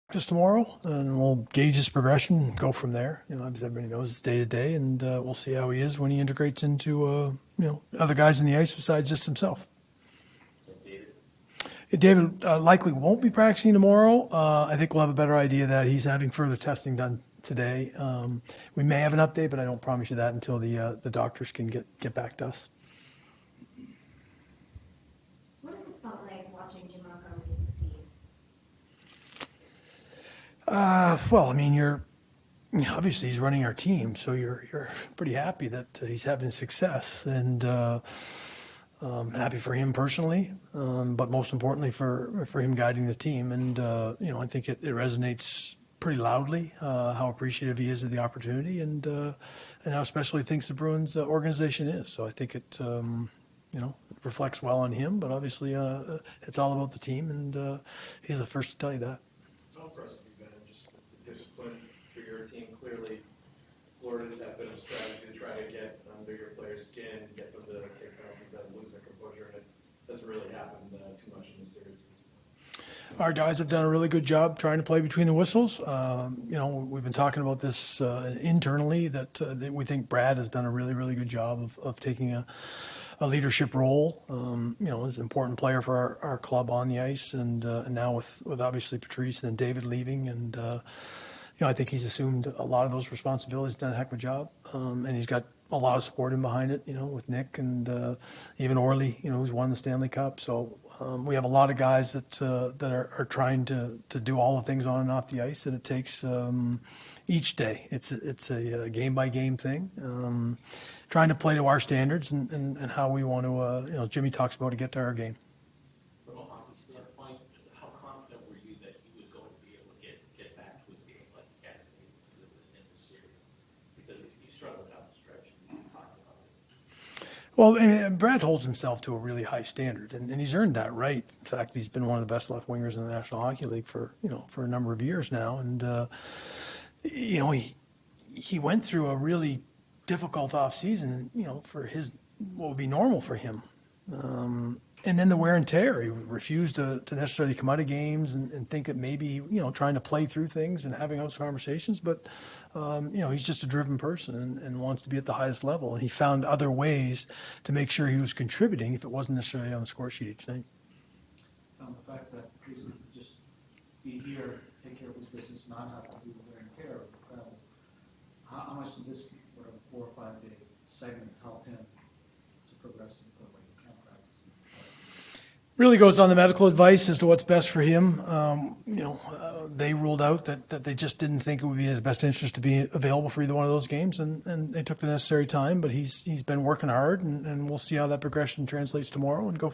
Practice tomorrow, and we'll gauge his progression and go from there. As everybody knows, it's day to day, and we'll see how he is when he integrates into other guys in the ice besides just himself. David likely won't be practicing tomorrow. I think we'll have a better idea that he's having further testing done today. We may have an update, but I don't promise you that until the doctors can get back to us. What has it felt like watching Jim Montgomery succeed? Well, I mean, obviously he's running our team, so you're pretty happy that he's having success, and happy for him personally, but most importantly for him guiding the team. And I think it resonates pretty loudly how appreciative he is of the opportunity, and how special he thinks the Bruins organization is. So I think it reflects well on him, but obviously it's all about the team, and he's the first to tell you that. How impressed have you been in just the discipline for your team? Clearly, Florida's had a bit of a strategy to try to get under your players' skin, get them to take penalties that lose their composure, and it doesn't really happen too much in this series. Our guys have done a really good job trying to play between the whistles. We've been talking about this internally, that we think Brad has done a really, really good job of taking a leadership role. As an important player for our club on the ice, and now with obviously Patrice and David leaving, and I think he's assumed a lot of those responsibilities, done a heck of a job, and he's got a lot of support in behind it, with Nick and even Orly, who's won the Stanley Cup. So we have a lot of guys that are trying to do all the things on and off the ice that it takes each day. It's a game by game thing, trying to play to our standards and how we want to. Jimmy talks about to get to our game. From a hockey standpoint, how confident were you that he was going to be able to get back to his game like he has been able to in the series? Because you struggled down the stretch, and you talked about it. Well, Brad holds himself to a really high standard, and he's earned that right. In fact, he's been one of the best left wingers in the National Hockey League for a number of years now, and he went through a really difficult off season, for his what would be normal for him. And then the wear and tear. He refused to necessarily come out of games and think that maybe, trying to play through things and having those conversations. But, he's just a driven person and wants to be at the highest level. And he found other ways to make sure he was contributing if it wasn't necessarily on the score sheet each night. The fact that Chris could just be here, take care of his business, not have to do the wear and tear of the crowd. How much did this, 4 or 5 day segment help him to progress in the way he can practice? Really goes on the medical advice as to what's best for him. They ruled out that they just didn't think it would be in his best interest to be available for either one of those games, and they took the necessary time. But he's been working hard, and we'll see how that progression translates tomorrow and go.